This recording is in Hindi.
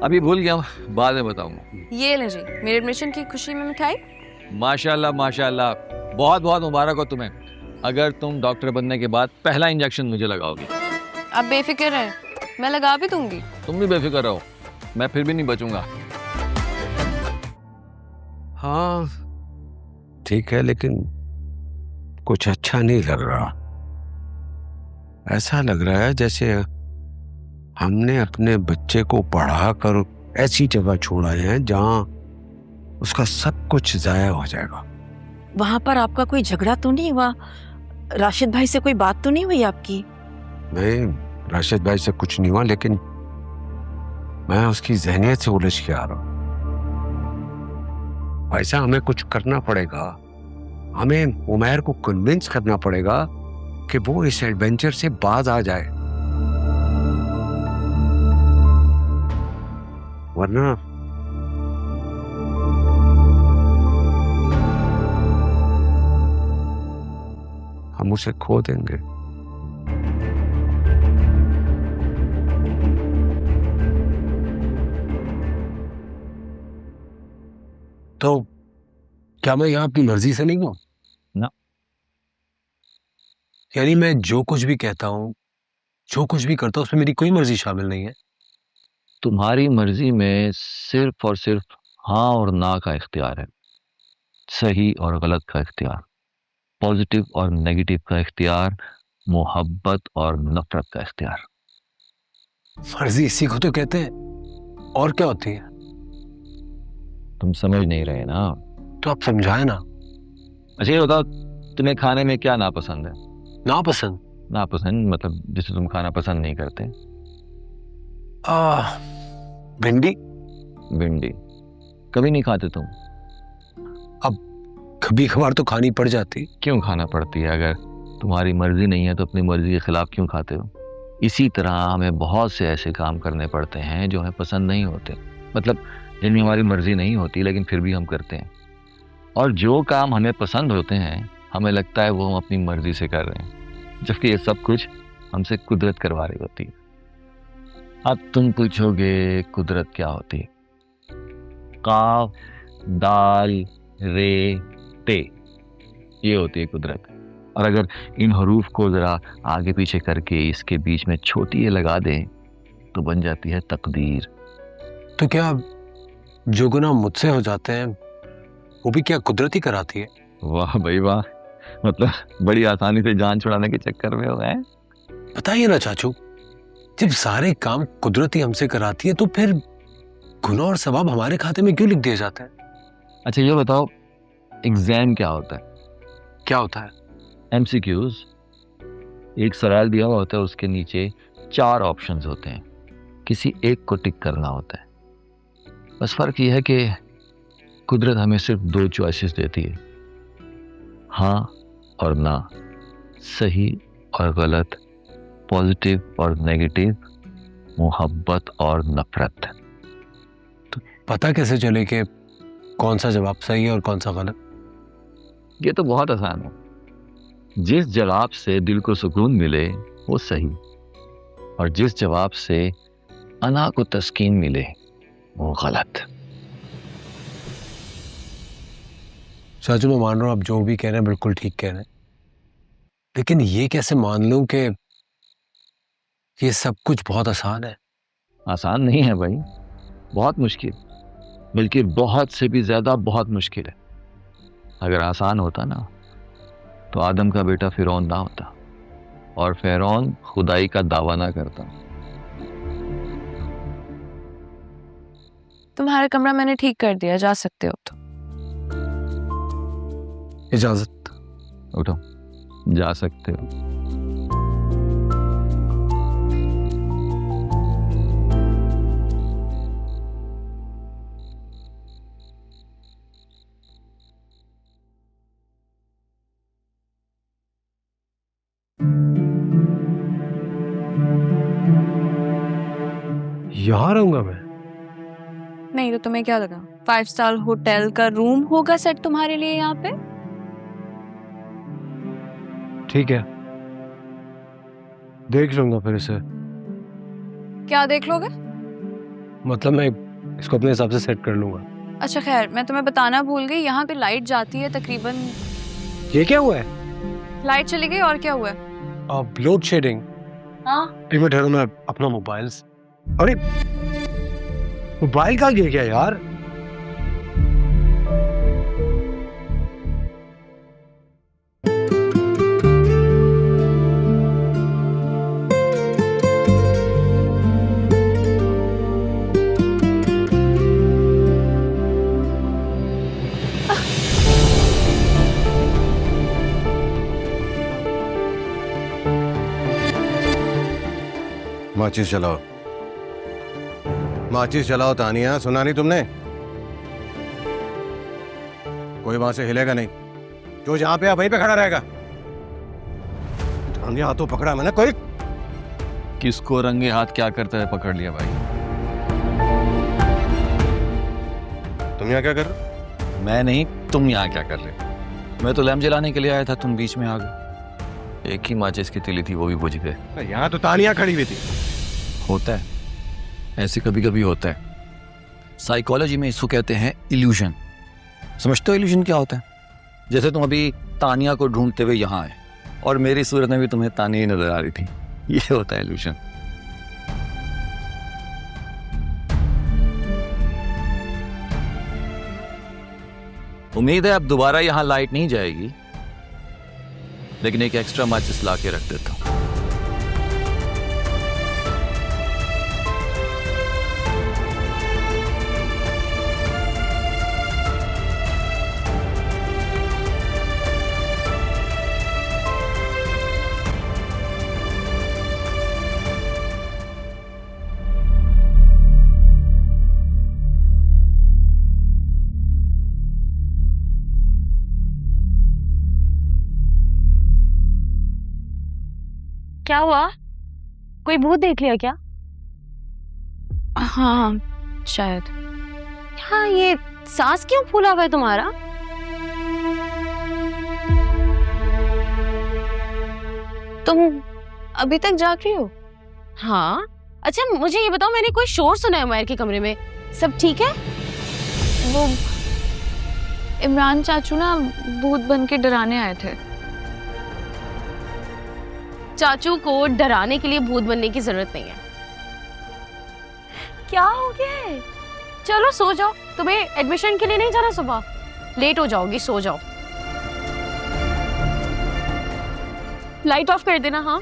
अभी भूल गया हूँ, बाद में बताऊंगा। ये ले जी, मेरे एडमिशन की खुशी में मिठाई। माशाल्लाह माशाल्लाह, बहुत बहुत मुबारक हो तुम्हें। अगर तुम डॉक्टर बनने के बाद पहला इंजेक्शन मुझे लगाओगी। आप बेफिक्र हैं, मैं लगा भी दूंगी। तुम भी बेफिक्र रहो, मैं फिर भी नहीं बचूंगा। हाँ ठीक है, लेकिन कुछ अच्छा नहीं लग रहा। ऐसा लग रहा है जैसे हमने अपने बच्चे को पढ़ाकर ऐसी जगह छोड़ा है जहां उसका सब कुछ जाया हो जाएगा। वहां पर आपका कोई झगड़ा तो नहीं हुआ? राशिद भाई से कोई बात तो नहीं हुई आपकी? नहीं, राशिद भाई से कुछ नहीं हुआ, लेकिन मैं उसकी जहनियत से उलझ के आ रहा हूं। ऐसा हमें कुछ करना पड़ेगा। हमें उमैर को कन्विंस करना पड़ेगा कि वो इस एडवेंचर से बाज आ जाए, वरना हम उसे खो देंगे। तो क्या मैं यहाँ अपनी मर्जी से नहीं हूँ? ना। यानी मैं जो कुछ भी कहता हूँ, जो कुछ भी करता हूँ, उसमें मेरी कोई मर्जी शामिल नहीं है? तुम्हारी मर्जी में सिर्फ और सिर्फ हाँ और ना का इख्तियार है, सही और गलत का इख्तियार, पॉजिटिव और नेगेटिव का इख्तियार, मोहब्बत और नफरत का इख्तियार। मर्जी इसी को तो कहते हैं, और क्या होती है? तुम समझ नहीं रहे ना। तो आप समझाए ना। अच्छा ये बताओ, तुम्हें खाने में क्या नापसंद है? नापसंद? नापसंद मतलब जिसे तुम खाना पसंद नहीं करते। भिंडी। भिंडी कभी नहीं खाते तुम? अब कभी कभार तो खानी पड़ जाती। क्यों खाना पड़ती है? अगर तुम्हारी मर्जी नहीं है तो अपनी मर्जी के खिलाफ क्यों खाते हो? इसी तरह हमें बहुत से ऐसे काम करने पड़ते हैं जो हमें पसंद नहीं होते, मतलब जिनमें हमारी मर्जी नहीं होती लेकिन फिर भी हम करते हैं। और जो काम हमें पसंद होते हैं हमें लगता है वो हम अपनी मर्जी से कर रहे हैं, जबकि ये सब कुछ हमसे कुदरत करवा रही होती है। अब तुम पूछोगे कुदरत क्या होती है? काफ दाल रे ते, ये होती है कुदरत। और अगर इन हरूफ को जरा आगे पीछे करके इसके बीच में छोटी ये लगा दें तो बन जाती है तकदीर। तो क्या जो गुनाह मुझसे हो जाते हैं वो भी क्या कुदरत ही कराती है? वाह भाई वाह, मतलब बड़ी आसानी से जान छुड़ाने के चक्कर में हो गए। बताइए ना चाचू, जब सारे काम कुदरत ही हमसे कराती है तो फिर गुनाह और सवाब हमारे खाते में क्यों लिख दिए जाते हैं? अच्छा ये बताओ, एग्जाम क्या होता है? क्या होता है? एमसीक्यूज। एक सवाल दिया हुआ होता है, उसके नीचे 4 ऑप्शंस होते हैं, किसी एक को टिक करना होता है। बस फर्क यह है कि कुदरत हमें सिर्फ 2 चॉइसेस देती है, हाँ और ना, सही और गलत, पॉजिटिव और नेगेटिव, मोहब्बत और नफरत। तो पता कैसे चले कि कौन सा जवाब सही है और कौन सा गलत? ये तो बहुत आसान है, जिस जवाब से दिल को सुकून मिले वो सही, और जिस जवाब से अना को तस्कीन मिले वो गलत। चाचू मैं मान रहा हूँ आप जो भी कह रहे हैं बिल्कुल ठीक कह रहे हैं, लेकिन ये कैसे मान लूं कि ये सब कुछ बहुत आसान है? आसान नहीं है भाई, बहुत मुश्किल, बल्कि बहुत से भी ज्यादा बहुत मुश्किल है। अगर आसान होता ना तो आदम का बेटा फिरौन ना होता और फिरौन खुदाई का दावा ना करता। तुम्हारा कमरा मैंने ठीक कर दिया, जा सकते हो तो। इजाजत। उठो, जा सकते हो। यहाँ रहूंगा मैं? नहीं तो तुम्हें क्या लगा 5 स्टार होटल का रूम होगा सेट तुम्हारे लिए यहाँ पे? ठीक है, देख लूंगा फिर इसे। क्या देख लोगे? मतलब मैं इसको अपने हिसाब से सेट कर लूंगा। अच्छा खैर, मैं तुम्हें बताना भूल गई, यहाँ पे लाइट जाती है तकरीबन। ये क्या हुआ है? लाइट चली गई और क्या हुआ है? Load shedding. हाँ एक मिनट ठहरो, मैं अपना मोबाइल अरे मोबाइल का गिर गया यार। माचिस जलाओ, माचिस जलाओ। तानिया, सुना नहीं तुमने? कोई वहां से हिलेगा नहीं, जो जहां पे है वहीं पे खड़ा रहेगा। तानिया, हाथों पकड़ा मैंने। कोई किसको रंगे हाथ क्या करता है पकड़ लिया भाई। तुम यहाँ क्या कर रहे हो? मैं नहीं, तुम यहाँ क्या कर रहे हो? मैं तो लैम्प जलाने के लिए आया था, तुम बीच में आ गए। एक ही माचिस की तिली थी, वो भी बुझ गए। यहाँ तो तानिया खड़ी हुई थी। होता है ऐसे, कभी कभी होता है। साइकोलॉजी में इसको कहते हैं इल्यूजन। समझते हो इल्यूजन क्या होता है? जैसे तुम अभी तानिया को ढूंढते हुए यहाँ आए और मेरी सूरत में भी तुम्हें तानिया ही नजर आ रही थी। ये होता है इल्यूजन। उम्मीद है अब दोबारा यहाँ लाइट नहीं जाएगी, लेकिन एक एक्स्ट्रा माचिस ला के रख देता हूँ। क्या हुआ? कोई भूत देख लिया क्या? हाँ शायद। हाँ, ये सांस क्यों फूला हुआ है तुम्हारा? तुम अभी तक जाग रही हो? हाँ। अच्छा मुझे ये बताओ, मैंने कोई शोर सुना है मायर के कमरे में? सब ठीक है? वो इमरान चाचू ना भूत बन के डराने आए थे। चाचू को डराने के लिए भूत बनने की जरूरत नहीं है। क्या हो गया है? चलो सो जाओ, तुम्हें एडमिशन के लिए नहीं जाना, सुबह लेट हो जाओगी, सो जाओ। लाइट ऑफ कर देना। हाँ